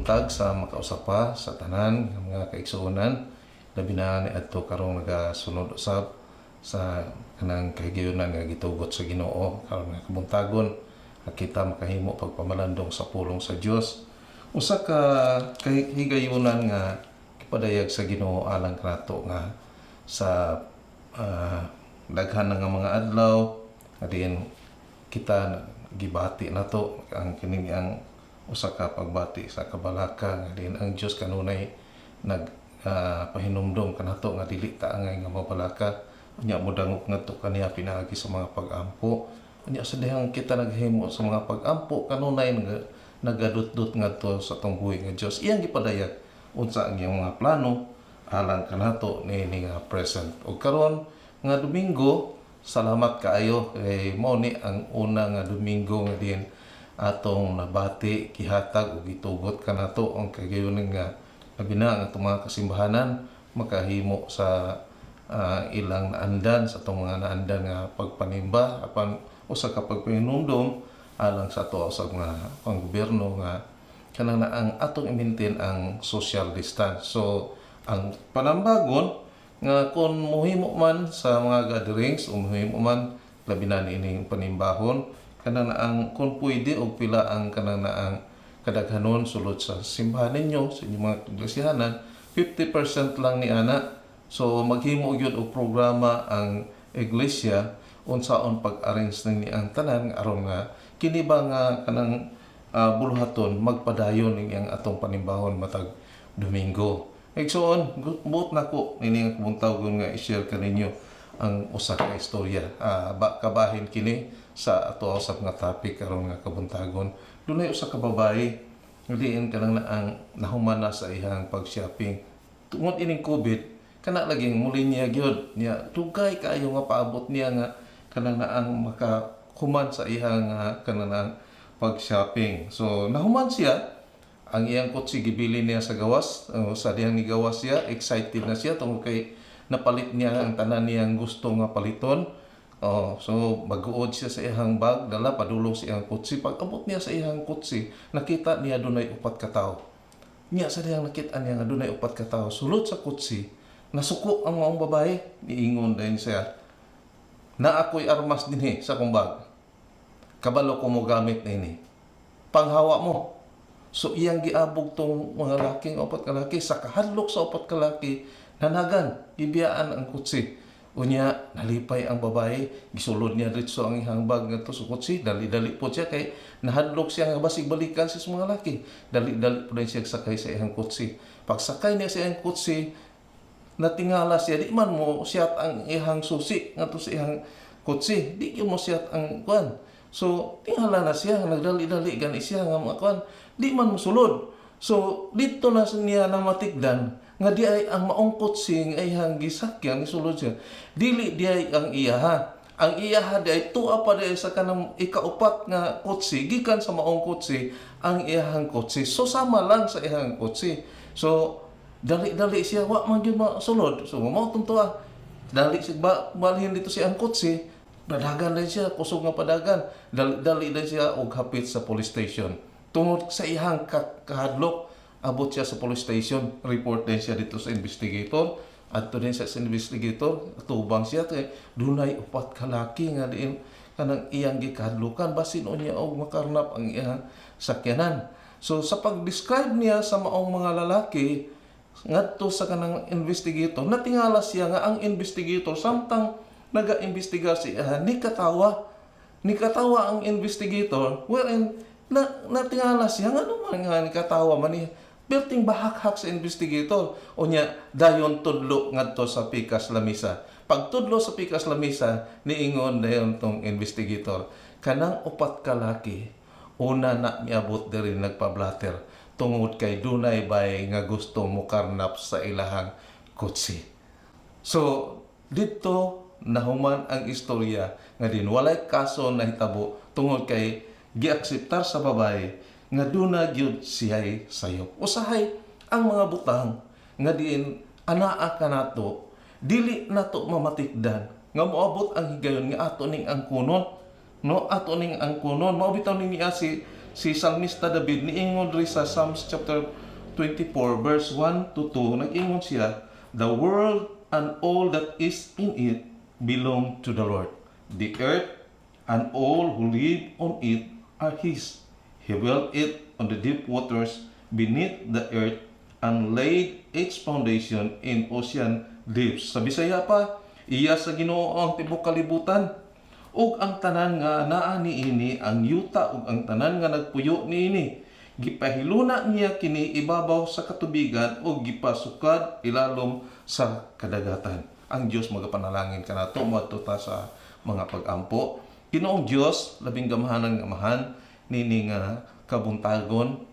buntag sa makausapa sa tanan ng mga kaigsuonan, labi na ni adto karong nagasunod usab sa kanang kahigayonan nga gitugot sa Ginoo karon nga kabuntagon kita makahimo pagpamalandong sa pulong sa Dios. Usa ka kahigayonan nga gipadayag sa Ginoo alang kanato nga sa daghan nga mga adlaw adin kita gibati nato ang kining ang usa ka pagbati sa kabalaka nga din ang Dios kanunay pahinumdom kanato nga dili ta angay nga mabalaka unya modangop ngadto kaniya pinaagi sa mga pag-ampo unya sa dihang kita naghimo sa mga pag-ampo kanunay nagadut-dut ngadto sa tong buhi nga Dios iyang gipadayag unsa ang iyang mga plano alang kanato niini nga present ug karon nga Domingo salamat kaayo kay mao ni ang una nga Domingo nga din atong nabati gihatag ug gitugot kanato ang kagayonan nga labi na ang atong mga kasimbahanan makahimo sa ilang naandan sa atong mga naandan nga pagpanimba apan usa ka pagpahinumdom alang sa ato sa mga panggobyerno nga kanang na ang atong i-maintain ang social distance. So ang panambagon nga kung mohimo man sa mga gatherings o mohimo man labi na niining panimbahon kanang na ang kung pwede og pila ang kanang na ang kadaghanon sulod sa simbahan ninyo sa inyong mga iglesihanan 50% lang ni ana. So maghimo gyud og programa ang iglesia unsaon pag-arrange ni ang tanan aron nga kini ba nga kanang buluhaton magpadayon ning ang atong panimbahon matag Domingo. Igsoon buot nako nini ang kumuntaw nga i-share kaninyo ang usa ka istorya kabahin kini sa ato sa mga topic karon nga kabuntagon. Dunay usa ka babae nga diin kanang ang nahumana sa ihang pag-shopping tungod ining COVID kana laging muli niya gyud niya dugay kaayo nga paabot niya nga kanang ang makahuman sa ihang kanang pag-shopping. So nahuman siya ang iyang kotse gibili niya sa gawas sa dihang ni gawas siya excited na siya tungod kay napalit niya ang tanan niyang gusto nga paliton. So mag-uod siya sa ihang bag dala padulong sa iyang kotse pag abot niya sa ihang kotse nakita niya dunay upat ka tawo niya sa dihang nakita niya nga dunay upat ka tawo sulod sa kotse nasuko ang maong babae niingon dayon siya na ako'y armas dinhi sa akong bag kabalo ko mo gamit na ini panghawa mo. So iyang giabog tong mga laking upat ka laki sa kahadlok sa upat ka laki nanagan gibiyaan ang kutsi unya nalipay ang babae gisulod niya diretso ang ihang bag ngadto sa kutsi dali-dali po siya kay nahadlok siya nga basig balikan sa mga laki dali-dali po din siya sakay sa ihang kutsi pagsakay niya sa ihang kutsi natingala siya di man mo siyat ang ihang susi ngadto sa ihang kutsi di mo siyat ang kuan. So tingala na siya nagdali-dali gani siya nga mga kuan di man mosulod. So dito na niya na matikdan nga di ay ang maong kutsi ay hang gisakyan ni sulod siya dili di ay ang iyaha ang iyaha di ay tuwa pa di sa kanang ikaupat nga kutsi gikan sa maong kutsi ang iyahang kutsi so sama lang sa iyahang kutsi. So dali-dali siya wa man gyud masulod. So mao tuntua dali siya balhin dito si ang kutsi padagan din siya kusog nga padagan dali din siya og hapit sa police station tungod sa ihang kahadlok abot siya sa police station report din siya dito sa investigator adto din siya sa investigator tubang siya kay dunay upat ka laki nga diin kanang iyang gikahadlukan basin unya og makarnap ang iyang sakyanan. So sa pag-describe niya sa maong mga lalaki ngadto sa kanang investigator natingala siya nga ang investigator samtang naga-imbestiga siya ni katawa ang investigator wherein natingala siya nga naman nga ni katawa man ni belting bahak-hak sa investigator unya dayon tudlo ngadto sa pikas lamisa pagtudlo sa pikas lamisa niingon dayon tong investigator kanang upat ka laki una na miabot diri nagpablatter tungod kay dunay bay nga gusto mo karnap sa ilahang kotse. So dito nahuman ang istorya nga din walay kaso nahitabo tungod kay giakseptar sa babae nga duna gyud siya'y sayop. Usahay ang mga butang nga diin anaa kanato dili nato mamatikdan nga moabot ang higayon nga ato ning ang kunon no ato ning ang kunon mao bitaw ni si si Salmista David niingon ri sa Psalms chapter 24 verse 1 to 2, nag-ingon siya, "The world and all that is in it belong to the Lord. The earth and all who live on it are His. He built it on the deep waters beneath the earth and laid its foundation in ocean deeps." Sa Bisaya pa, iya sa Ginoo ang tibok kalibutan, ug ang tanan nga naa niini, ang yuta ug ang tanan nga nagpuyo niini. Gipahiluna niya kini ibabaw sa katubigan ug gipasukad ilalom sa kadagatan. Ang Dios magapanalangin kanato moadto ta sa mga pag-ampo. Ginoong Dios, labing gamahanan ngamahan nini nga kabuntagon,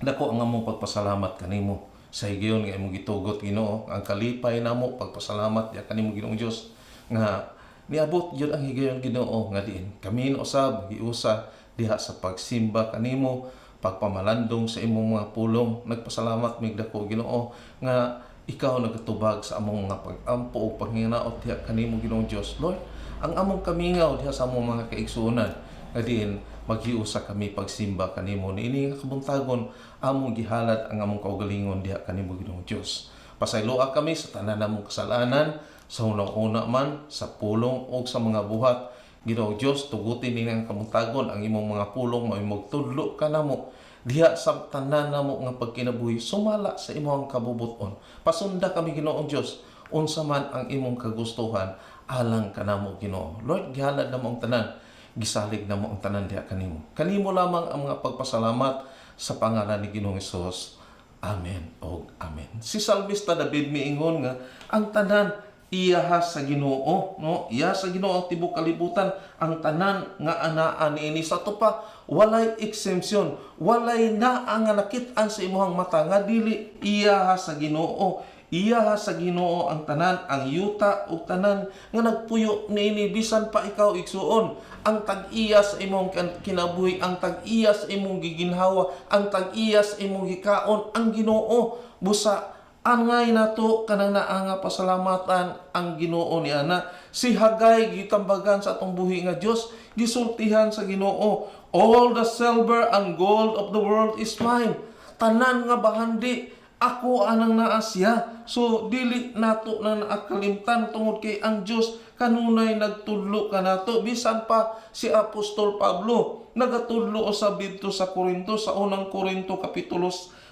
dako ang among pagpasalamat kanimo sa higayon nga imong gitugot Ginoo. Ang kalipay namo pagpasalamat ya kanimo Ginoong Dios nga niabot yun ang higayon Ginoo nga diin kami usab giusa diha sa pagsimba kanimo, pagpamalandong sa imong mga pulong. Nagpasalamat mig dako Ginoo nga ikaw nagatubag sa among mga pag-ampo o panghinaot diha kanimo Ginoong Dios. Lord, ang among kamingaw diha sa among mga kaigsuonan nga diin maghiusa kami pagsimba kanimo niini nga kabuntagon among gihalad ang among kaugalingon diha kanimo Ginoong Dios. Pasayloa kami sa tanan namong kasalanan, sa una-una man, sa pulong o sa mga buhat. Ginoong Dios, tugutin nini ang kabuntagon ang imong mga pulong maimog tudlo ka namo diha sa tanan namo nga pagkinabuhi sumala sa imong kabubuton. Pasunda kami Ginoong Dios unsa man ang imong kagustuhan alang kanamo Ginoo. Lord, gihalad namo ang tanan, gisalig namo ang tanan diha kanimo. Kanimo lamang ang mga pagpasalamat sa pangalan ni Ginoong Hesus. Amen o amen. Si Salmista David miingon nga ang tanan iyaha sa Ginoo, no? Iya sa Ginoo ang tibok kalibutan, ang tanan nga anaa niini sa tupa, walay exemption, walay naa nga nakit-an sa imong mata nga dili iyaha sa Ginoo. Iyaha sa Ginoo ang tanan, ang yuta ug tanan nga nagpuyo niini bisan pa ikaw igsuon. Ang tag-iya sa imong kinabuhi, ang tag-iya sa imong giginhawa, ang tag-iya sa imong gikaon, ang Ginoo. Busa angay nato kanang naa nga pasalamatan ang Ginoo ni ana. Si Hagay gitambagan sa atong buhi nga Dios, gisultihan sa Ginoo, "All the silver and gold of the world is mine." Tanan nga bahandi ako anang naa siya. So dili nato na naakalimtan tungod kay ang Dios kanunay nagtudlo kanato. Bisan pa si Apostol Pablo nagatudlo usab didto sa Korinto, sa unang Korinto kapitulo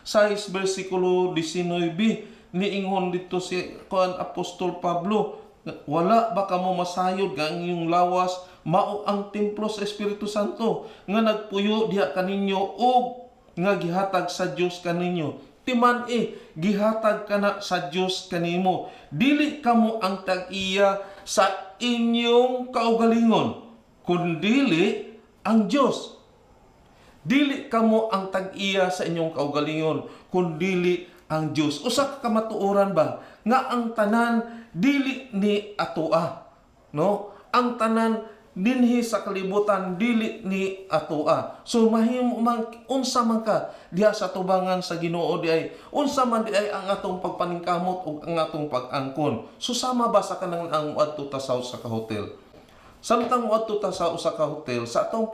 6 versikulo 19, niingon dito si Apostol Pablo, "Wala ba kamo masayod nga ang inyong lawas mao ang templo sa Espiritu Santo nga nagpuyo diha kaninyo ug nga gihatag sa Dios kaninyo. Timan gihatag kana sa Dios kanimo. Dili kamo ang tag-iya sa inyong kaugalingon, kundili ang Dios." Dili kamo ang tag-iya sa inyong kaugalingon, kundili ang Dios. Usa ka kamatuoran ba nga ang tanan dili ni atoa, no? Ang tanan dinhi sa kalibutan dili ni atoa. So mahimo man unsa man ka diha sa tubangan sa Ginoo di ay unsa man di ay ang atong pagpaningkamot ug ang atong pag-angkon. Susama ba sa kanang ang adto ta sa usa ka hotel? Samtang moadto ta sa usa ka hotel, sa atong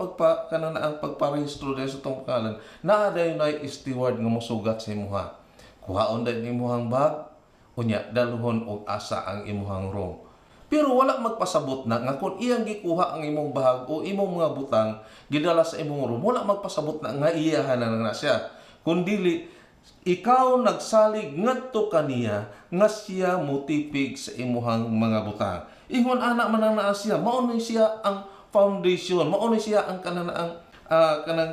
kanang ang pagparehistro sa atong pangalan, naa dayon ay steward nga mosugat sa imuha. Kuhaon dayon imuhang bag, unya dalhon og asa ang imuhang room. Pero wala magpasabot na nga kung iyang gikuha ang imong bahag o imong mga butang gidala sa imong room, wala magpasabot na nga iyahan na siya. Kundili ikaw nagsalig ngadto kaniya nga siya mutipig sa imuhang mga butang. Ingon ana man ang naa siya, mao ni siya ang foundation, mao ni siya ang kanang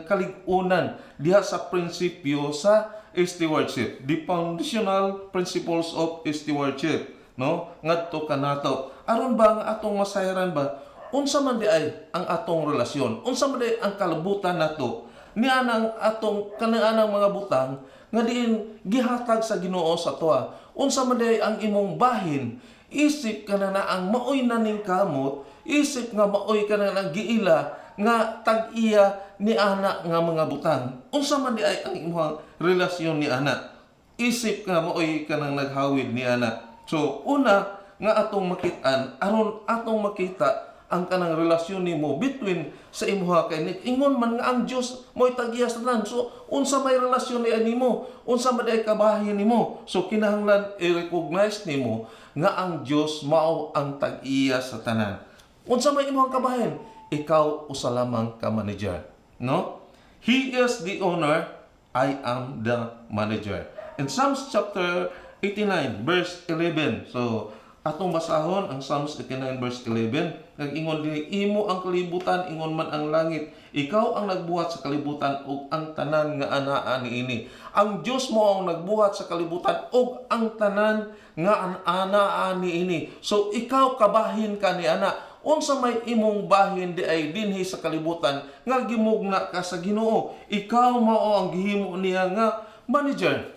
kaligunan diha sa prinsipyo sa stewardship, the foundational principles of stewardship, no? Ngadto kanato aron ba nga atong masayran ba unsa man di ay ang atong relasyon, unsa man di ang kalabutan nato niya nang atong kanang mga butang nga diin gihatag sa Ginoo sa toa. Unsa man di ay ang imong bahin, isip ka na ang maoy na ning kamot, isip nga maoy ka na ang giila nga tag-iya ni ana nga mga butang. Unsa man di ay ang imong relasyon ni ana, isip nga maoy ka nang naghawid ni ana. So una nga atong makit-an aron atong makita ang kanang relasyon nimo between sa imuha kay ingon man nga ang Dios mo'y tag-iya sa tanan. So unsa may relasyon ni nimo, unsa man ay kabahin nimo, so kinahanglan i-recognize nimo nga ang Dios mao ang tag-iya sa tanan. Unsa may imong kabahin, ikaw usa lamang ka manager, no? He is the owner, I am the manager. In Psalms chapter 89 verse 11, so atong basahon ang Psalms 89 verse 11, nag-ingon dili, imo ang kalibutan, ingon man ang langit, ikaw ang nagbuhat sa kalibutan ug ang tanan nga anaa niini. Ang Dios mo ang nagbuhat sa kalibutan ug ang tanan nga anaa niini. So ikaw kabahin ka ni ana. Unsa may imong bahin di ay dinhi sa kalibutan nga gimugna ka sa Ginoo. Ikaw mao ang gihimo niya nga manager.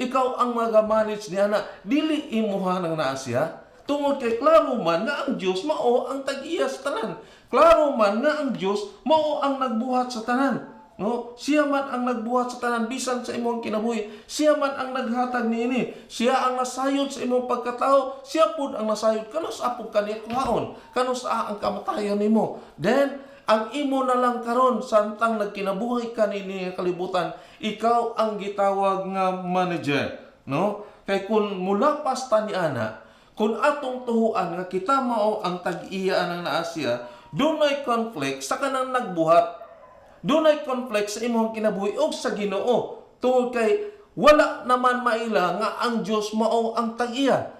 Ikaw ang maga-manage niya na dili imuha nang naa siya. Tungod kay klaro man nga ang Dios mao ang tag-iya sa tanan. Klaro man nga ang Dios mao ang nagbuhat sa tanan. No, siya man ang nagbuhat sa tanan bisan sa imong kinabuhi. Siya man ang naghatag niini. Siya ang nasayod sa imong pagkatao. Siya pud ang nasayod kanos apog kaniya kuhaon. Kanos ang kamatayon nimo. Then ang imo na lang karon samtang nagkinabuhi ka niini kalibutan, ikaw ang gitawag nga manager, no? Kay kun mulapas ta ni ana, kun atong tuhuan nga kita mao ang tag-iya nang naa siya, dunay conflict sa kanang nagbuhat. Dunay conflict sa imong kinabuhi og sa Ginoo. Tungod kay wala naman maila nga ang Dios mao ang tag-iya.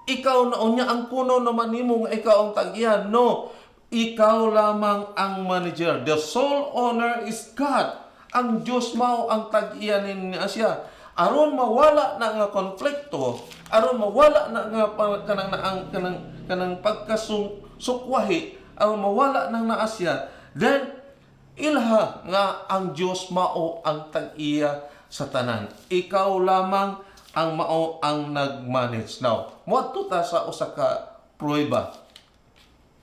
Ikaw na unya ang kuno naman nimo nga ikaw ang tag-iya. No, ikaw lamang ang manager. The sole owner is God. Ang Dios mao ang tag-iya ni siya. Aron mawala na nga konflikto, aron mawala na nga kanang pagkasukwahi, aron mawala nang naa siya, then ilha nga ang Dios mao ang tag-iya sa tanan. Ikaw lamang ang mao ang nag-manage. Now, moadto ta sa usa ka prueba.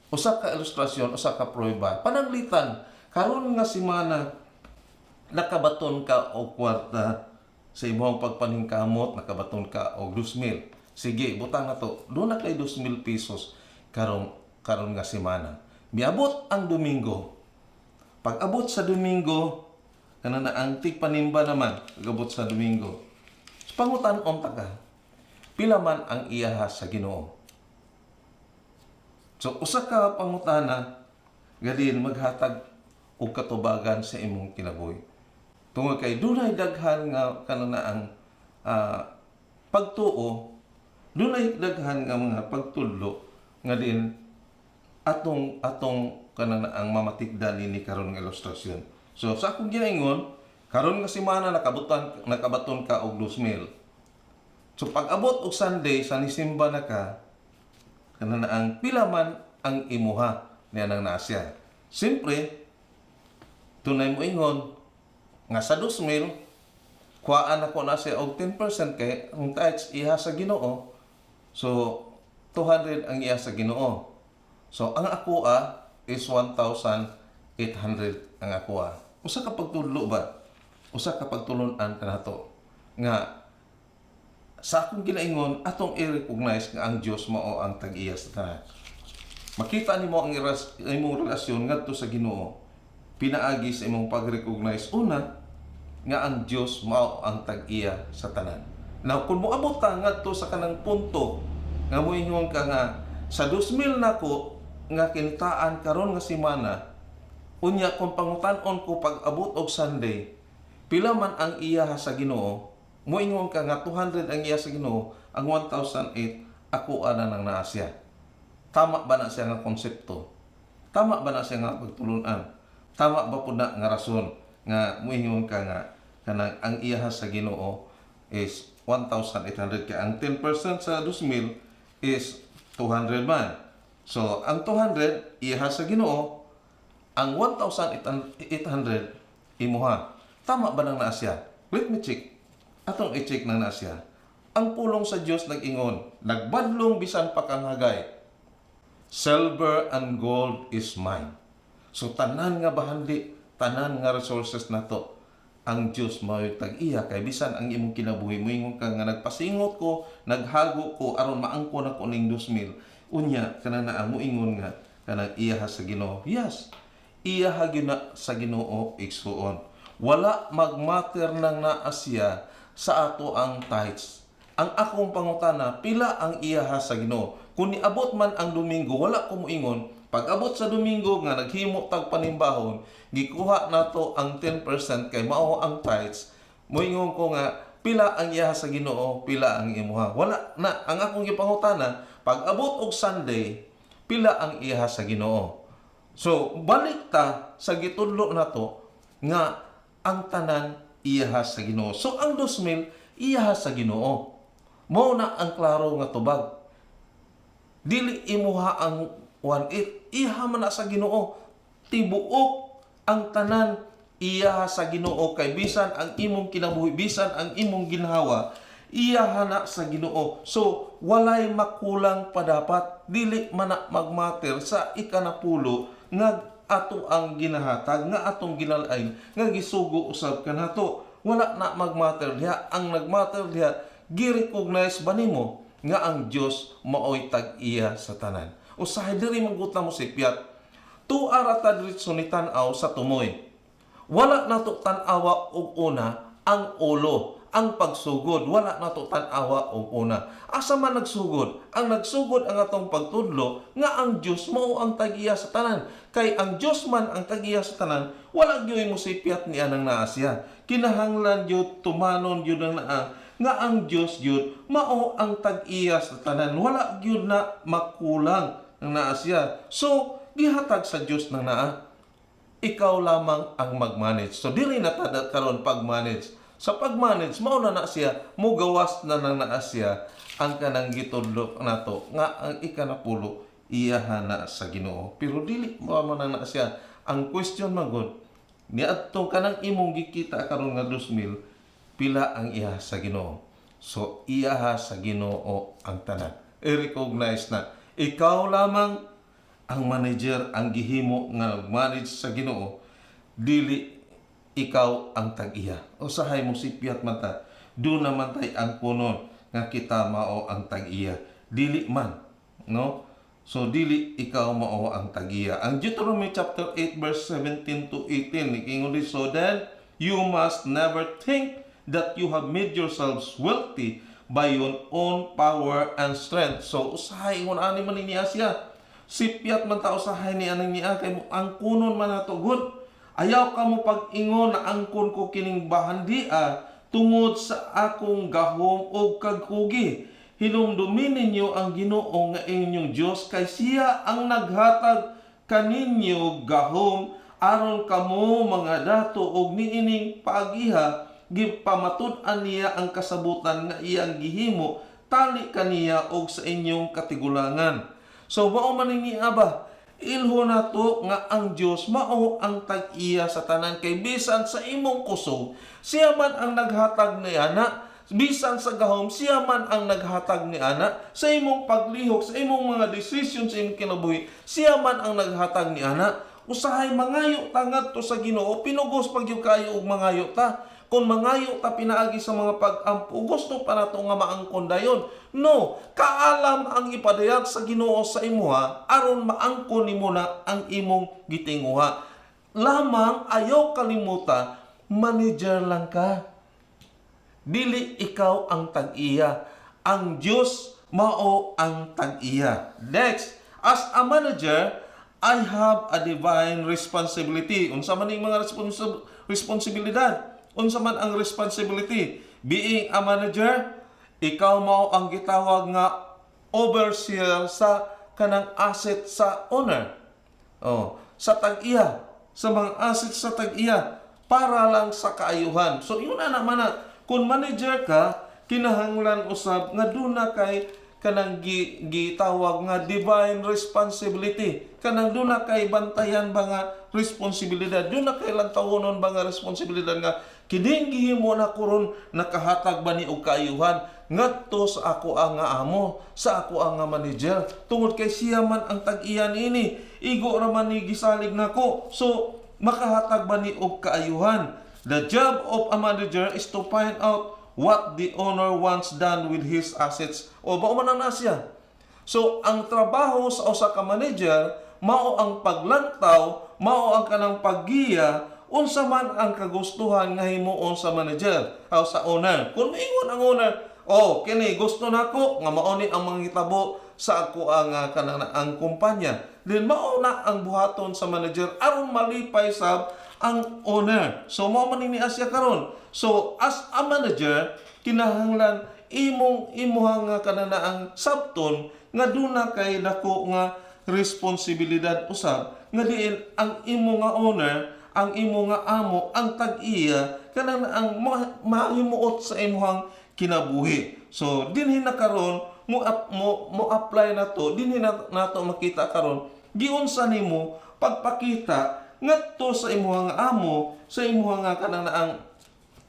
Usa ka ilustrasyon, usa ka prueba. Pananglitan, karon nga semana nakabaton ka og kwarta sa imong pagpaningkamot, nakabaton ka og 2,000. Sige, butang na to. Doon na kay 2,000 pesos karon nga semana. Miabot ang Domingo. Pag abot sa Domingo, kana na ang tigpanimba naman, pag-abot sa Domingo. Pangutan-on ta ka, pila man ang iyaha sa Ginoo. So usa ka pangutana, gadin maghatag og katubagan sa imong kinabuhi. Tungod kay dunay daghan nga kana ang pagtuo, dunay daghan nga mga pagtudlo nga din atong kanang ang mamatikdan ni karon nga ilustrasyon. So sa akong ginaingon, karon nga semana nakabaton ka og 2,000. So pag abot og Sunday sa nisimba na ka, kana ang pila man ang imuha niya nang nasya. Siyempre, tunay mo ingon nga sa 2,000 kuhaan ako na siya og 10% kay ang tithes iha sa Ginoo. So 200 ang iha sa Ginoo. So ang akoa is 1,800 ang akoa. Usa ka pagtudlo ba? Usa ka pagtulunan kanato nga sa akong ginaingon atong i-recognize nga ang Dios mao ang tag-iya sa tanan. Makita nimo ang imong relasyon ngadto sa Ginoo pinaagi sa imong pag-recognize una nga ang Dios mao ang tag-iya sa tanan. Now kun moabot ta ngadto sa kanang punto nga moingon ka nga sa 2,000 nako nga kinitaan karon nga semana, unya kung pangutan-on ko pag abot og Sunday, pila man ang iya sa Ginoo, moingon ka nga 200 ang iya sa Ginoo, ang 1,008 ako ana nang naa siya. Tama ba na siya nga konsepto? Tama ba na siya nga pagtulunan? Tama ba pud na nga rason nga moingon ka nga kanang ang iya sa Ginoo is 1,800 kay ang 10% sa 2,000 is 200 man. So, ang 200, iha sa Ginoo, ang 1,800, imuha. Tama ba nang naa siya? Let me check. Atong i-check nang naa siya. Ang pulong sa Dios nag-ingon, nagbadlong bisan pa kang hagay. Silver and gold is mine. So, tanan nga bahandi, tanan nga resources na to, ang Dios mao'y tag-iya kay bisan ang imong kinabuhi mo ingon ka nga nagpasingot ko, naghago ko aron maangko na ko ning 2,000. Unya kana na mo ingon nga kanang iya sa Ginoo. Yes, iya gyud sa Ginoo igsuon. Wala magmatter nang naa siya sa ato ang tithes. Ang akong pangutana, pila ang iya sa Ginoo? Kung niabot man ang Domingo, wala ko moingon. Pag abot sa Domingo nga naghimo tag panimbahon, gikuha nato ang 10% kay mao ang tithes. Moingon ko nga pila ang iya sa Ginoo, pila ang imuha. Wala na ang akong gipangutana, pag abot og Sunday, pila ang iya sa Ginoo. So balik ta sa gitudlo nato nga ang tanan iya sa Ginoo. So ang 2,000 iya sa Ginoo. Mao na ang klaro nga tubag. Dili imuha ang 1/8, iha man na sa Ginoo. Tibuok ang tanan iya sa Ginoo kay bisan ang imong kinabuhi, bisan ang imong ginhawa, iya na sa Ginoo. So walay makulang pa dapat, dili man na magmatter sa ikanapulo nga ato ang ginahatag, nga atong ginalain, nga gisugo usab kanato. Wala na magmatter diha. Ang nagmatter diha, gi-recognize ba nimo nga ang Dios maoy tag-iya sa tanan. Usahay diri mangguta mo sipyat. Tuara ta diretso ni tan-aw sa tumoy. Wala nato tan-awa og una ang ulo, ang pagsugod. Wala nato tan-awa og una. Asa man nagsugod? Ang nagsugod ang atong pagtudlo nga ang Dios mao ang tag-iya sa tanan. Kay ang Dios man ang tag-iya sa tanan, wala gyud mo sipyat ni anang naa siya. Kinahanglan gyud tumanon gyud ang naa nga ang Dios gyud mao ang tag-iya sa tanan. Wala gyud na makulang ang naa siya. So gihatag sa Dios nang naa. Ikaw lamang ang mag-manage. So dili na ta karon pag-manage. Sa pag-manage mao na siya, mugawas na nang naa siya ang kanang gitudlo nato nga ang ikanapulo iyaha na sa Ginoo. Pero dili mo man na siya. Ang question magod niadto kanang imong gikita karon nga 2,000, pila ang iya sa Ginoo. So iyaha sa Ginoo ang tanan. I-recognize na ikaw lamang ang manager, ang gihimo nga manage sa Ginoo, dili ikaw ang tag-iya. Usahay mo sipyat man ta, do naman tay ang punon nga kita mao ang tag-iya. Dili man, no? So dili ikaw mao ang tag-iya. Ang Deuteronomy chapter 8 verse 17 to 18 nikingon di, so then you must never think that you have made yourselves wealthy by your own power and strength. So usahay ngon ani man niya siya. Sipyat man ta usahay ni anang niya kay mo ang kunon man nato good. Ayaw ka mo pag-ingon na angkon ko kining bahandia tungod sa akong gahom o kagkugi. Hinumdumin ninyo ang Ginoo nga inyong Dios kay siya ang naghatag kaninyo gahom aron kamo mga dato og niining paagiha gipamatud-an niya ang kasabutan nga iyang gihimo tali kaniya og sa inyong katigulangan. So mao man ni aba, ilho nato nga ang Dios mao ang tag-iya sa tanan kay bisan sa imong kusog siya man ang naghatag ni ana, bisan sa gahom siya man ang naghatag ni ana, sa imong paglihok, sa imong mga decision sa imong kinabuhi siya man ang naghatag ni ana. Usahay mangayo ta ngadto sa Ginoo, pinugos pag yung kayo og mangayo ta. Kung mangayo ta pinaagi sa mga pag-ampo, gusto pa nato nga maangkon dayon. No, kaalam ang ipadayag sa Ginoo sa imuha aron maangkon nimo na ang imong gitinguha. Lamang ayaw kalimuta, manager lang ka. Dili ikaw ang tag-iya. Ang Dios mao ang tag-iya. Next, as a manager, I have a divine responsibility. Unsa man ning mga responsibilidad? Unsa man ang responsibility? Being a manager, ikaw mao ang gitawag nga overseer sa kanang asset sa owner. Sa tag-iya, sa mga asset sa tag-iya para lang sa kaayuhan. So yun na naman na, kung manager ka, kinahanglan usab nga duna kay kanang gitawag nga divine responsibility. Kanang duna kay bantayan ba nga responsibilidad. Duna kay lang tawonon ba nga responsibilidad nga kining gihimo na kuron nakahatag ba ni og kaayuhan ngadto sa ako ang nga amo, sa ako ang nga manager. Tungod kay siya man ang tag-iyan ini, igo ra man ni gisalig nako. So makahatag ba ni og kaayuhan. The job of a manager is to find out what the owner wants done with his assets. O ba man na siya. So ang trabaho sa usa ka manager mao ang paglantaw, mao ang kanang paggiya, unsa man ang kagustuhan nga himuon sa manager o sa owner. Kung ingon ang owner, oh, kini gusto nako nga mao ni ang manghitabo sa ako ang ang kumpanya. Then mao na ang buhaton sa manager aron malipay sab ang owner. So mao man ni Asya karon. So as a manager, kinahanglan imuhang nga ang sabton nga duna kay dako nga responsibilidad usab nga diin ang imo nga owner, ang imo nga amo, ang tag-iya kanang ang mahimuot sa imuhang kinabuhi. So dinhi na karon mo apply na to, dinhi na nato makita karon giunsa nimo pagpakita ngadto sa imuhang amo, sa imuhang kanang ang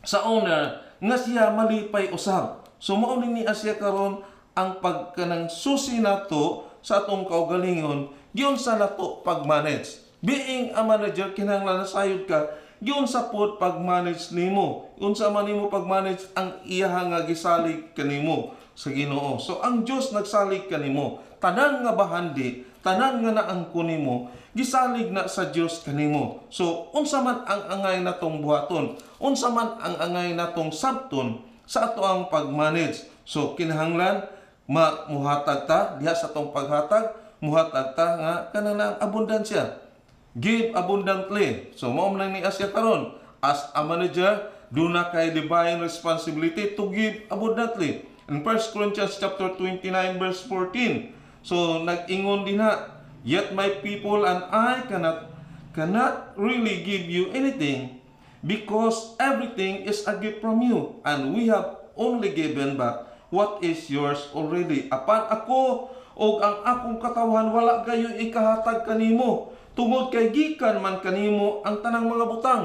sa owner nga siya malipay usab. So mao ni Asya karon ang pagkanang susi nato sa atong kaugalingon giunsa nato pag-manage. Being a manager, kinahanglan nasayod ka giunsa pod pag-manage nimo. Unsa man nimo pag-manage ang iyang nga gisalig kanimo sa Ginoo. So ang Dios nagsalig kanimo. Tanan nga bahandi, tanan nga naangko nimo, gisalig na sa Dios kanimo. So unsa man ang angay natong buhaton, unsa man ang angay natong sabton sa ato ang pag-manage. So kinahanglan muhatag ta diha sa atong paghatag, muhatag ta nga kanang abundansya. Give abundantly. So mao man ni Asya karon, as a manager, duna kay divine responsibility to give abundantly. In 1 Corinthians chapter 29 verse 14. So nag-ingon din na, yet my people and I cannot really give you anything because everything is a gift from you and we have only given back what is yours already. Apan ako o ang akong katawan wala gayo ikahatag kanimo tungod kay gikan man kanimo ang tanang mga butang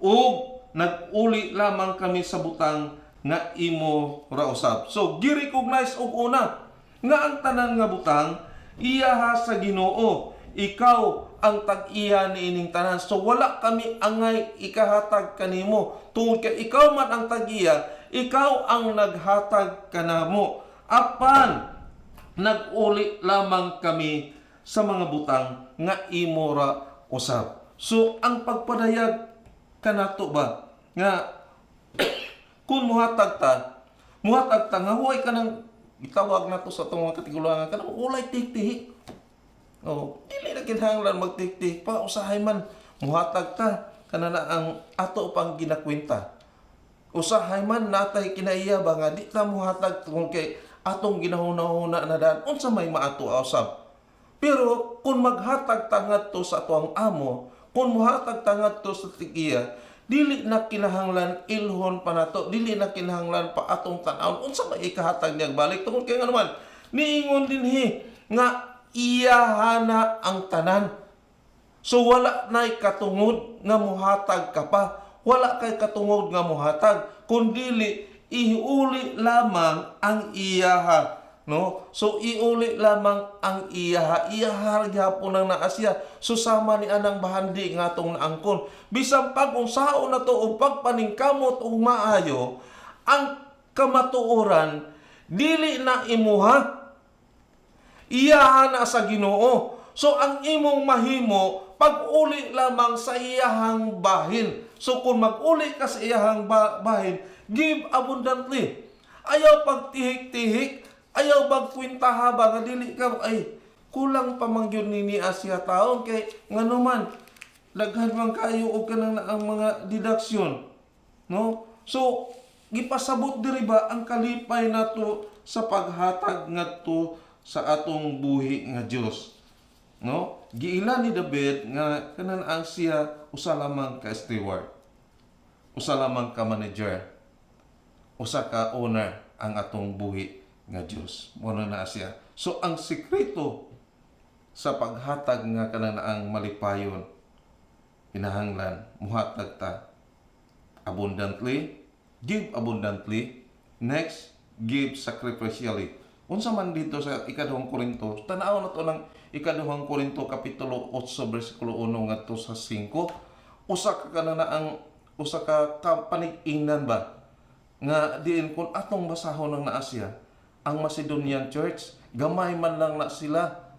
ug nag-uli lamang kami sa butang nga imo ra usab. So gi-recognize og una nga ang tanan nga butang iyaha sa Ginoo. Ikaw ang tag-iya niining tanan. So wala kami angay ikahatag kanimo tungod kay ikaw man ang tag-iya, ikaw ang naghatag kanamo. Apan nag-uli lamang kami sa mga butang nga imo ra usab. So ang pagpadayag kanato ba nga kung muhatag ta nga huway ka nang itawag na to sa itong mga katiguluhan ka nang ulay tik-tik. Oh, dili na kinahanglan magtik-tik pa usahay man muhatag ta kana na ang ato pang ginakwenta. Usahay man natay kinaiya ba nga di ta muhatag tungod kay atong ginahuna-huna na daan unsa may maato usab. Pero kung maghatag ta ngadto sa ato ang amo, kung muhatag ta ngadto sa tigiya, dili na kinahanglan ilhon pa nato, dili na kinahanglan pa atong tan-awon unsa may ikahatag niya balik tungod kay nga naman niingon dinhi nga iyahana ang tanan. So wala nay katungod nga muhatag ka pa, wala kay katungod nga muhatag kundi iuli lamang ang iyaha. No? So iuli lamang ang iyaha gyapon ang naasya susama ni anang bahandi nga atong naangkon bisan pag unsaon na to og pagpaningkamot og maayo ang kamatuoran dili na imuha, iyaha na sa Ginoo. So ang imong mahimo pag-uli lamang sa iyahang bahin. So kung mag-uli ka sa iyahang bahin, give abundantly. Ayaw pagtihik-tihik, ayaw bagkwintaha ba nga dili ka ay kulang pa man gyud ni Asya taon kay nganuman daghan man kayo og kanang ang mga deduction, no? So gipasabot diri ba ang kalipay nato sa paghatag ngadto sa atong buhi nga Dios, no? Giila ni David nga kanan ang siya usa lamang ka steward, usa lamang ka manager, usa ka owner ang atong buhi nga Dios. Muna na siya. So ang sikreto sa paghatag nga kanang ang malipayon, kinahanglan muhatag ta abundantly, give abundantly, next give sacrificially. Unsa man dito sa ikaduhang Korinto, tan-aw na to ng ikaduhang Korinto kapitulo 8 bersikulo 1 ngadto sa 5, usa ka kanang usa ka panig-ingnan ba nga diin kung atong basahon ng naasya ang Macedonian Church, gamay man lang na sila.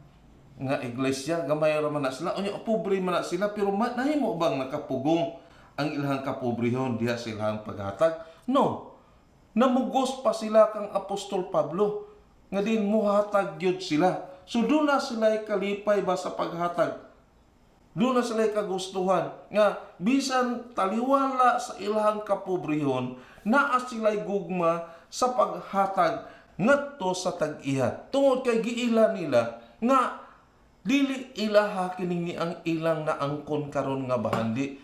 nga iglesia, gamay ra man na sila, unya pobre man na sila, pero nahimo bang nakapugong ang ilahang kapobrehon diha sa ilahang paghatag? No. Namugos pa sila kang Apostol Pablo nga din muhatag gyud sila. So doon na sila kalipay ba sa paghatag? Doon na sila kagustuhan nga bisan taliwala sa ilahang kapobrehon, naa sila gugma sa paghatag ngadto sa tag-iya. Tungod kay giila nila nga dili ilaha kining ang ilang naangkon karon nga bahandi.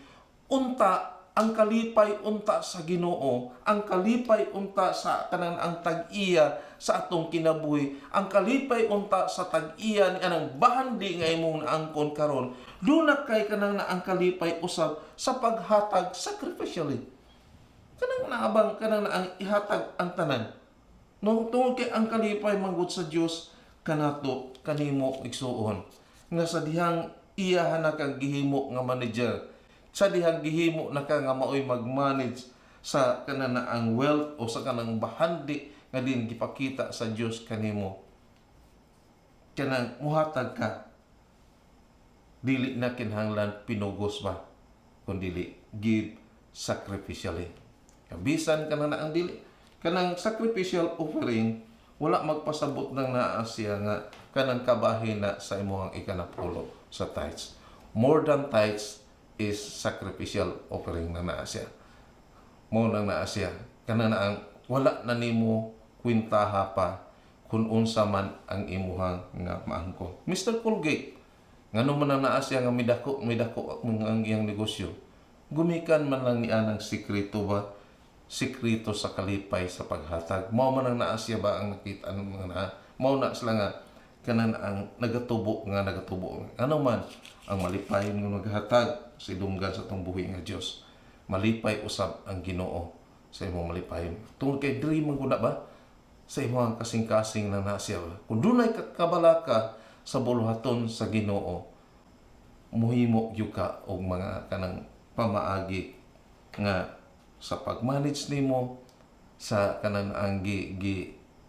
Unta ang kalipay unta sa Ginoo, ang kalipay unta sa kanang ang tag-iya sa atong kinabuhi, ang kalipay unta sa tag-iya ni anang bahandi nga imong naangkon karon, duna kay kanang ang kalipay usab sa paghatag sacrificially. Kanang naabang kanang ang ihatag ang tanan. No, tungod kay ang kalipay manggod sa Dios kanato kanimo igsuon nga sa dihang iya na kang gihimo nga manager, sa dihang gihimo na ka nga maoy mag-manage sa kanang ang wealth o sa kanang bahandi nga din gipakita sa Dios kanimo, kanang muhatag ka, dili na kinahanglan pinugos ba, kundi give sacrificially. Kabisan kanang ang dili kanang sacrificial offering, wala magpasabot ng naa siya nga kanang kabahin na sa imong ikanapulo sa tithes. More than tithes is sacrificial offering na naa siya. Mo nang naa siya kanang ang wala na nimo kwintaha pa kung unsa man ang imuhang nga maangkon. Mr. Colgate, ngano man ang naa siya nga midako ang iyang negosyo. Gumikan man lang ni anang sikreto ba? Sikreto sa kalipay sa paghatag. Mao man ang naa siya ba ang nakita ng mga naa? Mao na sila nga kanan ang nagatubo. Ano man ang malipay ng naghatag sa idunggan sa itong buhi nga Diyos. Malipay usab ang Ginoo sa imong malipay. Tungod kay diri man guna ba sa imong kasing-kasing na nasya ba? Kung dunay kabalaka sa buluhaton sa Ginoo, muhimo gyud ka og mga kanang pamaagi nga sa pagmanage nimo sa kanang ang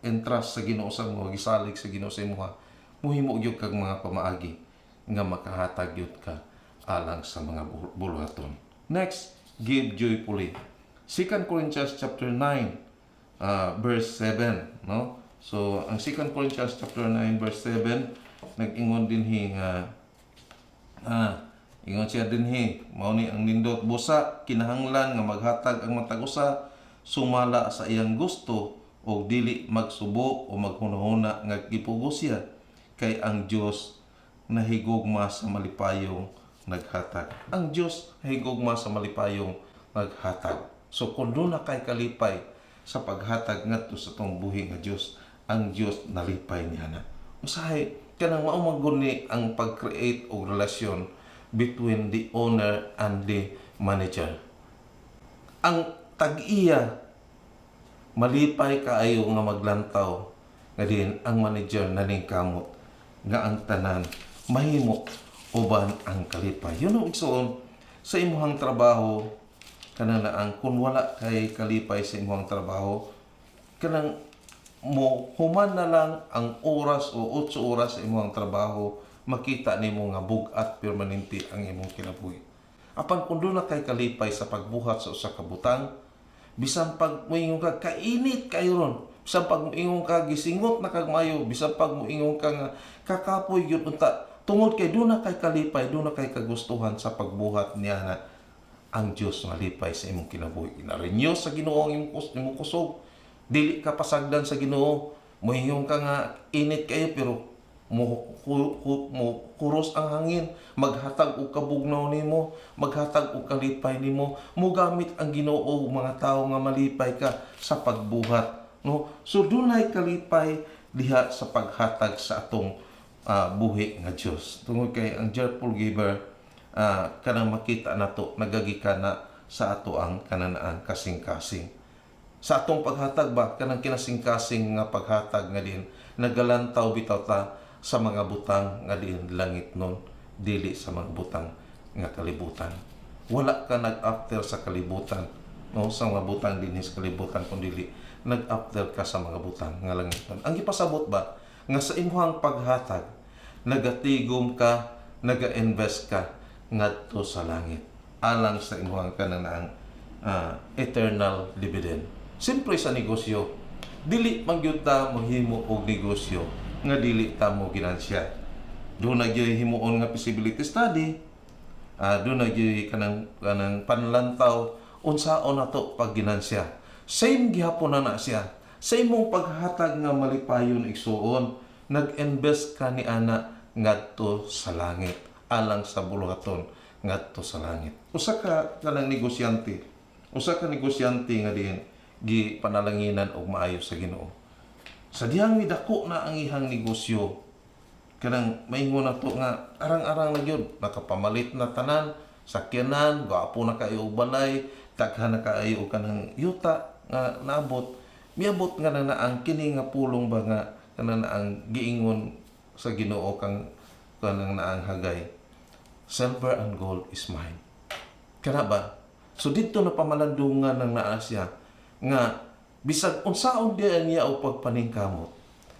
entrust sa Ginoo sa mo, gisalig sa Ginoo sa imong, muhimo gyud kag mga pamaagi nga makahatag gyud ka alang sa mga buluhaton. Next, give joyfully. 2 Corinthians chapter 9 verse 7, no? So ang 2 Corinthians chapter 9 verse 7 nag-ingon dinhi nga ingon siya dinhi, mao ni ang nindot busa kinahanglan nga maghatag ang matag usa sumala sa iyang gusto o dili magsubo o maghunahuna nga gipugos siya, kay ang Dios nahigugma sa malipayong naghatag. Ang Dios nahigugma sa malipayong naghatag. So kung doon na kay kalipay sa paghatag ngadto sa tong buhi nga Dios, ang Dios nalipay niya na. Usahay kanang mao man ni ang pag-create og relasyon between the owner and the manager. Ang tag-iya malipay kaayo nga maglantaw nga din ang manager naning kamot nga ang tanan mahimo uban ang kalipay. Yun ang igsoon sa imuhang trabaho kanang ang kun wala kay kalipay sa imuhang trabaho, kanang mo human na lang ang oras o 8 oras sa imuhang trabaho, makita nimo nga bugat permanente ang imong kinabuhi. Apan kung doon na kay kalipay sa pagbuhat sa usa ka butang, bisan pag moingon ka kainit kayo ron, bisan pag moingon ka gisingot na kag mayo, bisan pag moingon ka nga kakapoy gyud unta, tungod kay doon na kay kalipay, doon na kay kagustuhan sa pagbuhat niya na ang Dios malipay sa imong kinabuhi. Inarenew sa Ginoo ang imong kusog, dili ka pasagdan sa Ginoo, moingon ka nga init kayo pero mo kuros ang hangin, maghatag og kabugnaw nimo, maghatag og kalipay nimo, mo gamit ang Ginoo mga tawo nga malipay ka sa pagbuhat, no? So dunay kalipay diha sa paghatag sa atong buhi nga Dios. Tungod kay ang joyful giver kanang makita nato nagagikan na sa ato ang kananaan kasing-kasing. Sa atong paghatag ba kanang kinasing-kasing nga paghatag nga din nagalantaw bitaw ta sa mga butang nga din langit nun, dili sa mga butang nga kalibutan. Wala ka nag-after sa kalibutan, no? Sa mga butang din sa kalibutan, kundi nag-after ka sa mga butang nga langit nun. Ang ipasabot ba nga sa imuhang paghatag nagatigom ka, naga-invest ka ngadto sa langit alang sa imong kanang eternal dividend. Siyempre sa negosyo, dili man gyud ta maghimo og negosyo nga dili ta mo ginansya. Doon na gyud himuon nga feasibility study, doon na gyud kanang panlantaw unsaon nato pag ginansya. Same gihapon na siya. Sa imong paghatag nga malipayon igsuon, nag-invest ka ni ana ngadto sa langit alang sa buluhaton ngadto sa langit. Usa ka kanang negosyante nga diin gi panalanginan og maayo sa Ginoo. Sa dihang midako na ang ihang negosyo, kanang maingon na to nga arang-arang na gyud, nakapamalit na tanan, sakyanan, gwapo na kayo og balay, daghan na kayo kanang yuta nga naabot. Miabot nga na ang kini nga pulong ba nga kanang ang giingon sa Ginoo kang kanang naang hagay. Silver and gold is mine. Kana ba? So dito na pamalandungan ng naa siya nga bisag unsaon diay niya o pagpaningkamot,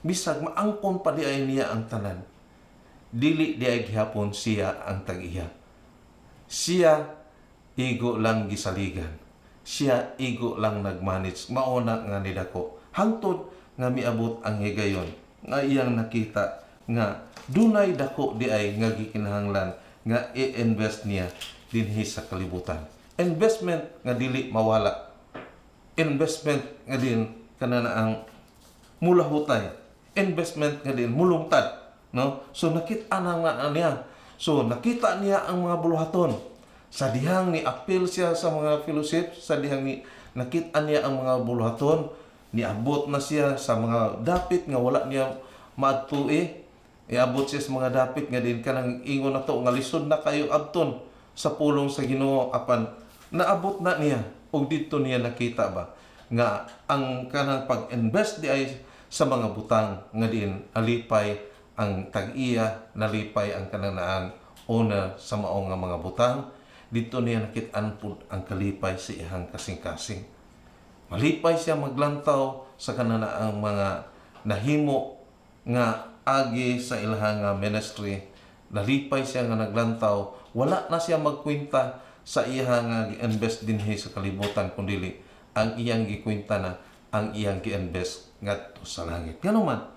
bisag maangkon pa diay niya ang tanan, dili diay gihapon siya ang tag-iya. Siya igo lang gisaligan, siya igo lang nagmanage, mauna nga nidako hangtod nga miabot ang higayon nga iyang nakita nga dunay dako diay nga gikinahanglan nga i-invest niya dinhi sa kalibutan. Investment nga dili mawala, investment nga din kanana ang mulahutay, investment nga din mulungtad, no? So nakita na nga niya. So nakita niya ang mga buluhaton. Sa dihang ni appeal siya sa mga fellowship, sa dihang ni nakita niya ang mga buluhaton, niabot na siya sa mga dapit nga wala niya maadtui. Iabot siya sa mga dapit nga din kanang ingon na to nga lisod na kayo abton sa pulong sa Ginoo apan naabot na niya og dito niya nakita ba nga ang kanang pag-invest di ay sa mga butang nga din alipay ang tag-iya, nalipay ang kanang owner sa mao nga mga butang. Dito niya nakit-an pud ang kalipay sa ihang kasing-kasing. Malipay siya maglantaw sa kanang mga nahimo nga agi sa ilahang ministry. Nalipay siya nga naglantaw, wala na siya magkwenta sa iyang nga gi-invest dinhi sa kalibutan kundi ang iyang gikwenta na ang iyang gi-invest ngadto sa langit. Ngano man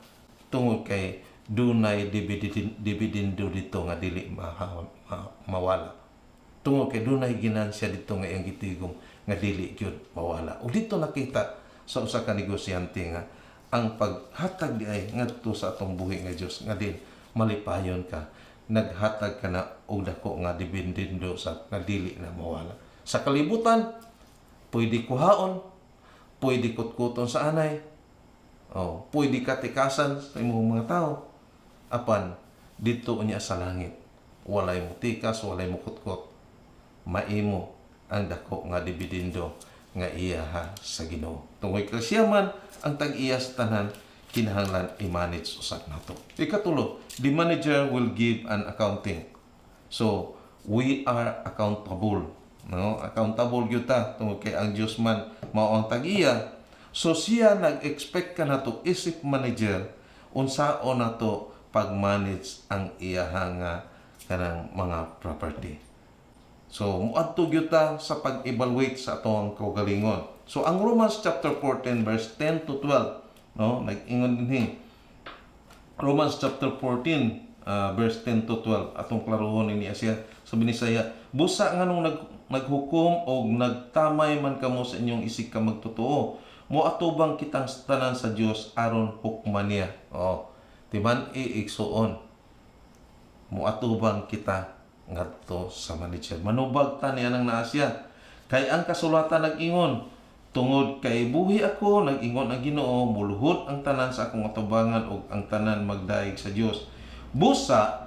tungod kay dunay dividendo dito nga dili mawala. Tungod kay dunay ginansya dito nga iyang gitigom nga dili gyud mawala. Ug dito nakita sa usa ka negosyante nga ang paghatag di ay ngadto sa atong buhi nga Dios nga din malipayon ka, naghatag ka na og dako nga dividendo sa nga dili na mawala. Sa kalibutan, pwede kuhaon, pwede kutkuton sa anay, pwede katikasan sa imong mga tao. Apan dito niya sa langit, walay mo tikas, walay mo kutkot. Maimo ang dako nga dividendo nga iya sa Ginoo. Tungod kay siya man ang tag-iya sa tanan, kinahanglan i-manage usab nato. Ikatulo, the manager will give an accounting. So, we are accountable. No? Accountable gyud ta tungod kay ang Dios man mao ang tag-iya. So, siya nag-expect ka nato isip manager unsaon nato pag-manage ang iyahang kanang mga property. So, muadto gyud ta sa pag-evaluate sa atong kaugalingon. So, ang Romans chapter 14 verse 10 to 12, no? Nag-ingon dinhi. Romans chapter 14 verse 10 to 12 atong klarohon ni siya. Sabi ni Isaiah, busa nganong naghukom o nagtamay man kamo sa inyong isig ka magtotoo, moatubang kitang tanan sa Dios aron hukman niya. Timan iigsuon. Moatubang kita ngadto sa manager. Manubag ta niya nang naa siya. Kay ang kasulatan nag-ingon, tungod kay buhi ako, nag-ingon ang Ginoo, muluhod ang tanan sa akong atubangan ug ang tanan magdaig sa Dios. Busa,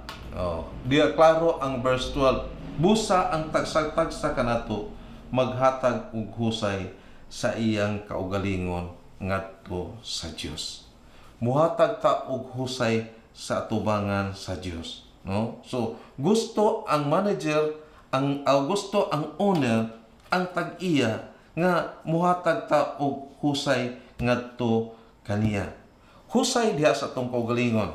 diya klaro ang verse 12. Busa ang tagsa kanato maghatag og husay sa iyang kaugalingon ngadto sa Dios. Muhatag ta og husay sa atubangan sa Dios, no? So, gusto ang manager, gusto ang owner, ang tag-iya nga muhatag ta og husay ngadto kaniya. Husay diha sa atong kaugalingon.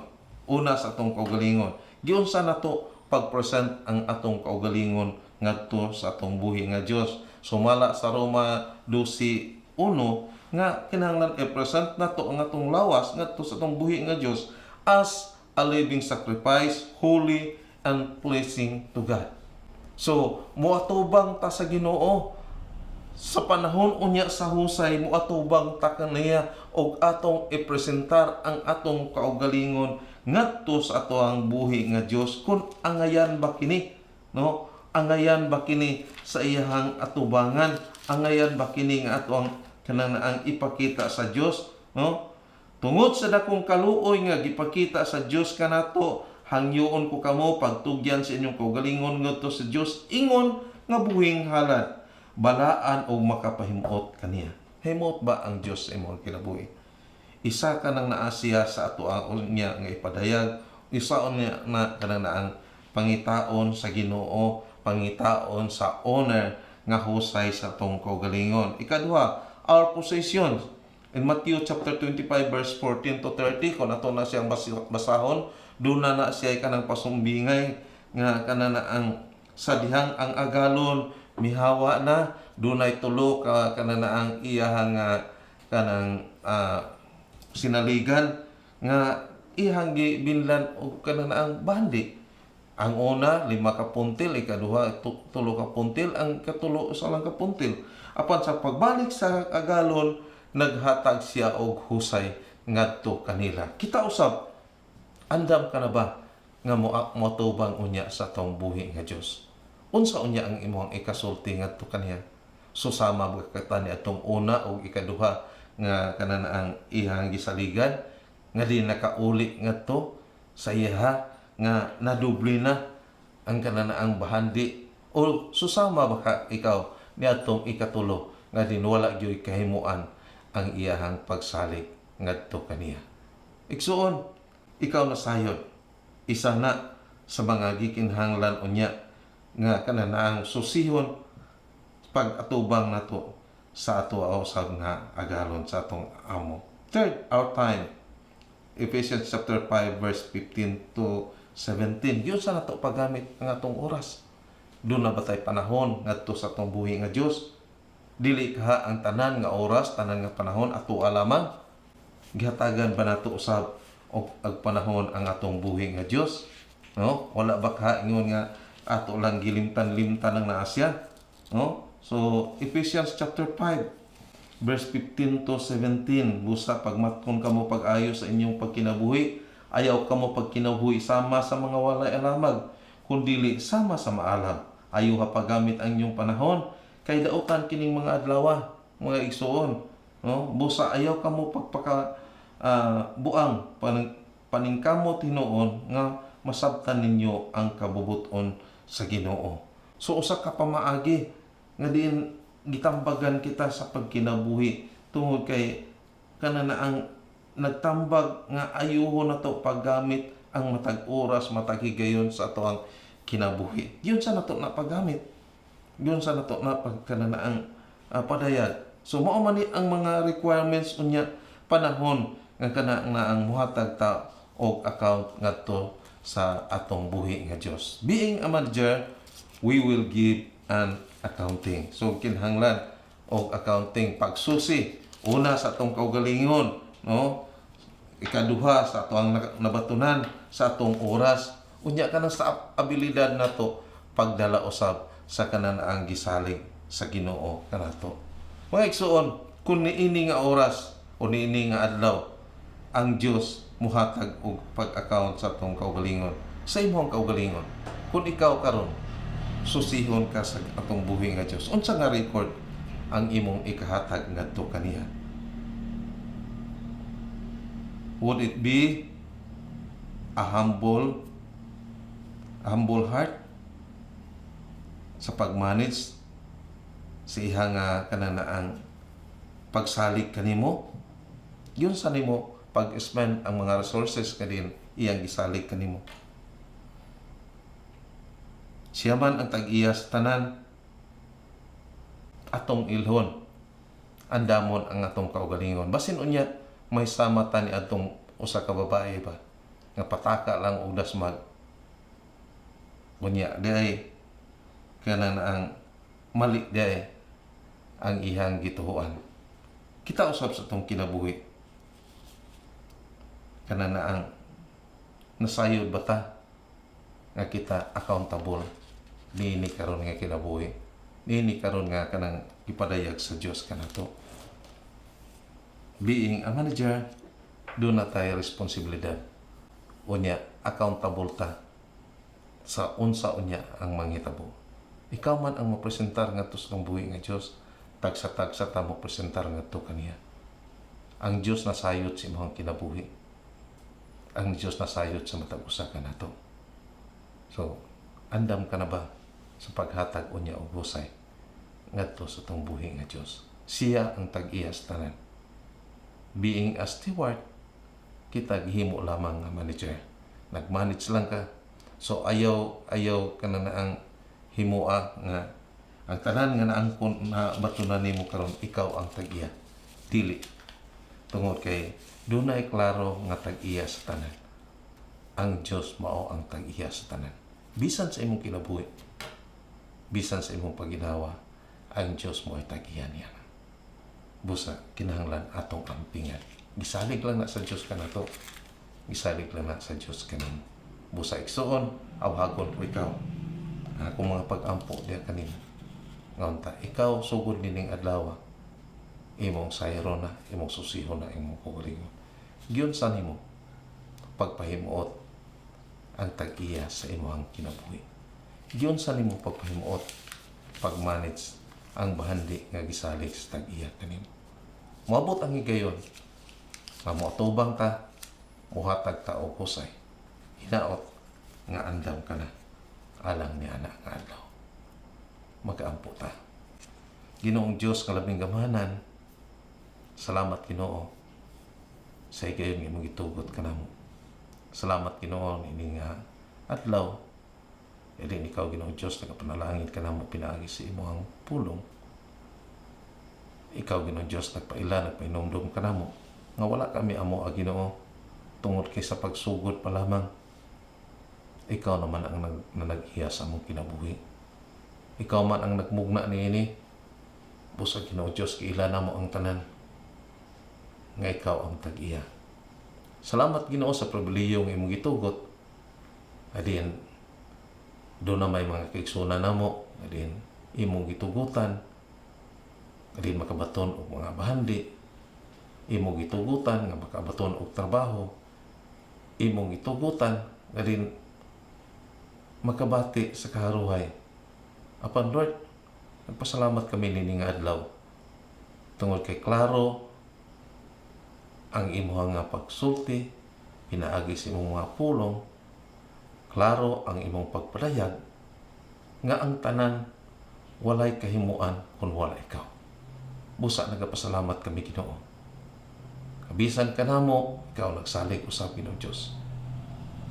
Una sa atong kaugalingon, giunsa nato pag-present ang atong kaugalingon ngadto sa atong buhi nga Dios. Sumala sa Roma 12:1 nga kinahanglan i-present nato ang atong lawas ngadto sa atong buhi nga Dios as a living sacrifice, holy and pleasing to God. So, muatubang ta sa Ginoo sa panahon unya sa husay, muatubang ta kaniya og atong ipresentar ang atong kaugalingon ngadto sa atoang buhi nga Dios kun angayan ba kini, no? Angayan ba kini sa iyahang atubangan? Angayan ba kini nga atoang kanang ipakita sa Dios, no? Tungod sa dakong kaluoy nga gipakita sa Dios kanato, hangyoon ko kamo pagtugyan sa inyong kaugalingon ngadto sa Dios ingon nga buhing halad, balaan o makapahimot kaniya. Himot ba ang Dios sa imong kinabuhi? Isa ka nang naasiya sa atoang niya nga ipadayag, isa niya na kanang naang pangitaon sa Ginoo, pangitaon sa honor nga husay sa atong kaugalingon. Ikaduha, our possessions. In Matthew chapter 25 verse 14 to 30, kung ato na siyang basahon, doon na siya kanang pasumbingay nga kanang ang sa dihang ang agalon mihawa na, doon ay tulo ka kanang ang iyahang kanang sinaligan nga ihang gibinlan og kanang ang bandi. Ang una, 5 ka puntil, ikaduha, 3 ka puntil, ang katulo, 1 lang ka puntil. Apan sa pagbalik sa agalon, naghatag siya og husay ngadto kanila. Kita usab, andam ka na ba nga moatubang unya sa tong buhi nga Dios? Unsa unya ang imong ikasulti ngadto kaniya? Susama ba kata ni atong una o ikaduha nga kanang ang ihang gisaligan nga di nakauli ngadto sa iya nga nadubli na ang kananaang bahandi, o susama ba ka ikaw ni atong ikatulo nga dinwala gyoy kahimuan ang iyahang pagsalig ngadto kaniya. Igsuon, ikaw na sayod isa na sa mga gikinahanglan unya nga kananaang susihon pag-atubang nato sa ato usab nga agalon sa atong amo. Third, our time. Ephesians chapter 5 verse 15 to 17. Yun sa nato paggamit ang atong oras. Doon na batay panahon ngadto sa atong buhi nga Dios. Dili kaha ang tanan nga oras, tanan nga panahon ato alamang. Gihatagan ba nato usab og panahon ang atong buhi nga Dios? No? Wala ba kaha ingon nga ato lang gilimtan-limtan ang naasya? No? So Ephesians chapter 5 verse 15 to 17. Busa pagmatkon kamo pag-ayo sa inyong pagkinabuhi, ayaw kamo pagkinabuhi sama sa mga walay alamag, kundili sama sa maalam. Ayaw ha paggamit ang inyong panahon, kay dautan kining mga adlaw, mga igsoon. No? Busa ayaw kamo pagpaka buang paningkamot hinuon nga masabtan ninyo ang kabubuton sa Ginoo. So usa ka pamaagi nga diin gitambagan kita sa pagkinabuhi tungod kay kanana ang nagtambag nga ayuho na to paggamit ang matag oras, matag higayon sa ato ang kinabuhi. Yun sa nato na paggamit. Yun sa nato na pagkananaang padayag. So mao man ni ang mga requirements unya panahon nga kana nga ang muhatag ta og account ngadto sa atong buhi nga Dios. Being a manager, we will give an accounting. So kinahanglan og accounting pagsusi una sa atong kaugalingon, no? Ikaduha sa atong nabatunan sa atong oras, unya kana sa abilidad nato pagdala usab sa kananaang gisalig sa Ginoo kanato. Mga igsoon, kung niini nga oras o niini nga adlaw ang Dios muhatag og pag-account sa atong kaugalingon, sa imong kaugalingon, kung ikaw karon susihon ka sa atong buhi nga Dios, unsa nga record ang imong ikahatag ngadto kaniya? Would it be a humble heart sa pagmanage sa iha nga kananaang pagsalig kanimo? Yun sa nimo pag-spend ang mga resources kadin iyang gisalig kanimo. Siya man ang tag-iya sa tanan atong ilhon, andamon ang atong kaugalingon. Basin unya may sama ta ni atong usa ka babae ba nga pataka lang og dasmag, Unya day kana na ang mali day ang ihang gituhuan. Kita usab sa tong kinabuhi kana na ang nasayod ba ta nga kita accountable niini karon nga kinabuhi, niini karon nga kanang ipadayag sa Dios kanato. Being a manager, doon na tayo responsibilidad. Unya, accountable ta sa unsa unya ang manghitabo. Ikaw man ang mapresentar nga tus ng buhi nga Dios, tagsa-tagsa ta mo presentar nga to kaniya. Ang Dios nasayod sa imong kinabuhi. Ang Dios nasayod sa matag usa ka nato. So, andam ka na ba sa paghatag unya og husay ngadto sa tong buhi nga Dios? Siya ang tag-iya sa tanan. Being a steward, kita gihimo lamang nga manager. Nag-manage lang ka. So ayaw ka na ang himua nga ang tanan nga naangkon na batunan nimo karon ikaw ang tag-iya. Dili. Tungod kay dunay klaro nga tag-iya sa tanan. Ang Dios mao ang tag-iya sa tanan. Bisan sa imong kinabuhi, bisan sa imong paginawa, ang Dios mo ay tag-iya niya. Busa kinahanglan atong ampingan. Gisalig lang na sa Dios kanato. Gisalig lang na sa Dios kanin. Busa igsuon, awhagon ko ikaw. Kung mga pag-ampo diya kanina. Ngaunta, ikaw sugod nining adlaw. Imong sayro na, imong susiho na, imong kugalingon. Giyon sa nimo pagpahimuot ang tag-iya sa imong kinabuhi. Giyon sa nimo pagpahimuot, pag-manage ang bahandi nga gisalig sa tag-iya kanimo. Moabot ang higayon, mamuatubang ta, muhatag ta og husay. Hinaot nga andam ka na, alang ni anak nga adlaw. Mag-aampo ta. Ginoong Dios nga labing gamahanan, salamat Ginoo sa higayon nga imong gitugot kanamo. Salamat Ginoo ini nga adlaw. Dili ikaw Ginoong Dios nagapanalangin kanamo pinaagi sa imong pulong. Ikaw Ginoong Dios nagpaila, nagpahinumdum kanamo nga wala kami amo a Ginoo tungod kay sa pagsugod pa lamang. Ikaw naman ang nag-iya sa among kinabuhi. Ikaw man ang nagmugna niini. Busa Ginoo Dios kaila namo ang tanan nga ikaw ang tag-iya. Salamat Ginoo sa pribilehiyo nga imong gitugot. Adin do na may mga kaigsunan namo, adin imong gitugutan. Adin makabaton og mga bahandi. Imong gitugutan nga makabaton og trabaho. Imong gitugutan adin makabati sa kaharuhay. Apan Lord, nagpasalamat kami nini nga adlaw. Tungod kay klaro ang imong nga pagsulti, pinaagi sa imong mga pulong, klaro ang imong pagpadayag, nga ang tanan walay kahimuan kung wala ikaw. Busa nagapasalamat kami Ginoo. Kabisan ka namo, ikaw nagsalig usab Ginoo Dios.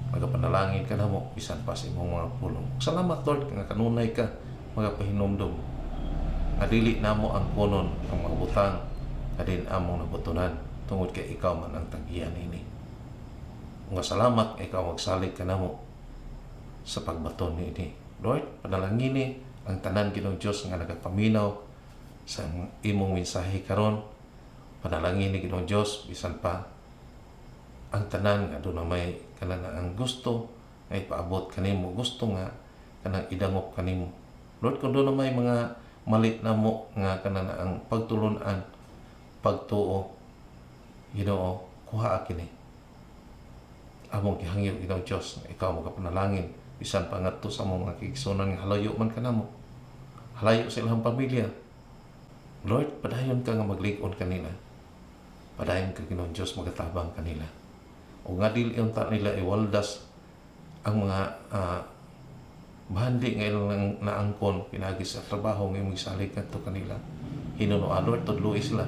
Magapanalangin ka namo bisan pa sa imong mga pulong. Salamat Lord nga kanunay ka magapahinumdum. Nga dili namo ang kunon ang mga butang kadin among nabutunan tungod kay ikaw man ang tag-iya nini. Nga salamat ikaw magsalig ka namo sa pagbaton niini. Lord, panalangini ang tanan Ginoong Dios nga nagapaminaw sa imong mensahe karon. Panalangin ni Ginoong Dios bisan pa ang tanan nga doon na may kanang ang gusto ay paabot kanimo, gusto nga kanang idangop kanimo. Lord, kung doon na may mga malit na mo nga kanang ang pagtulunan, pagtuo, Ginoo, kuha kini. Among gihangyo Ginoong Dios nga ikaw magapanalangin bisan pa ngadto sa among mga kaigsunan nga halayo man kanamo. Halayo sa ilang pamilya. Lord, padayon ka nga maglig-on kanila. Padayon ka Ginoong Dios magatabang kanila. O nga dili unta nila iwaldas ang mga bahandi nga ilang naangkon pinagi sa trabaho nga imong gisalig kadto kanila. Hinunoan Lord, tudloy sila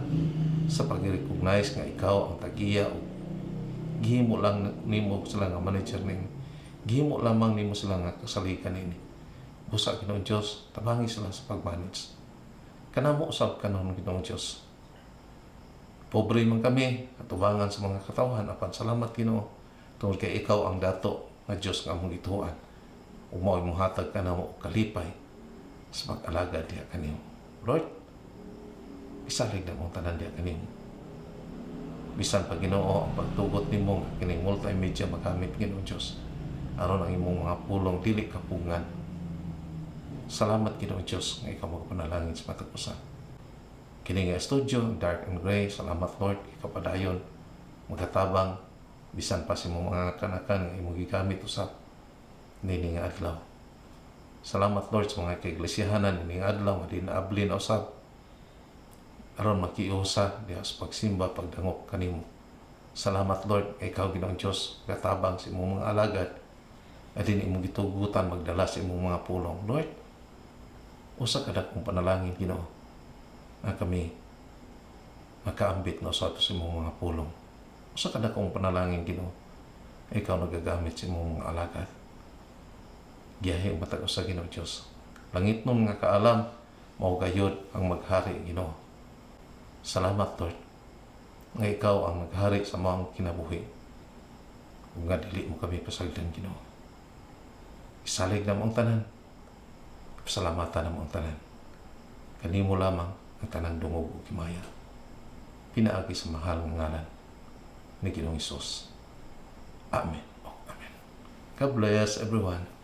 sa pag-recognize nga ikaw ang tag-iya o gihimo lang nimo sila nga manager nimo. Gihimo lamang nimo sila nga kasalikan nini. Busa Ginoong Dios, tabangi sila sa pag-manage. Kanamo usab kanon Ginoong Dios. Pobre man kami, katubangan sa mga katawhan, apan salamat Ginoo tungod kay ikaw ang dato nga Dios nga among gituan. ug mao'y mohatag kanamo og kalipay sa pag-alagad diha kanimo. Lord, isalig na mong tanan diha kanimo. Bisan pa Ginoo ang pagtugot nimo nga kining multimedia magamit Ginoo Dios aron ang imong mga pulong dili kapungan. Salamat Ginoo Dios nga ikaw magpanalangin sa matag usa. Kini nga studio Dark and Gray, salamat Lord, ikaw padayon magatabang bisan pa sa imong mga kanakan nga imong gigamit usab nini nga adlaw. Salamat Lord sa mga kaiglesiyahanan nini nga adlaw nga di naabli na usab aron makiusa diha sa pagsimba pagdangop kanimo. Salamat Lord, ikaw Ginoong Dios gatabang sa imong mga alagad at din imong gitugutan magdala sa imong mga pulong. Lord, usa ka dakong panalangin Ginoo na kami makaambit na sa imong mga pulong. Usa ka dakong panalangin Ginoo, ikaw nagagamit sa imong mga alagad. Giyahi ang matag usa Ginoo Dios. Langit nun nga kaalam, mao gayud ang maghari Ginoo. Salamat Lord, nga ikaw ang maghari sa mga kinabuhi. Ug nga dili mo kami pasagdan Ginoo. Isalig na mong tanan, pasalamatan na mong tanan. Kanimo lamang ang tanang dungog ug himaya. Pinaagi sa mahal nga ngalan ni Ginoong Hesus. Amen. Oh, amen. God bless everyone.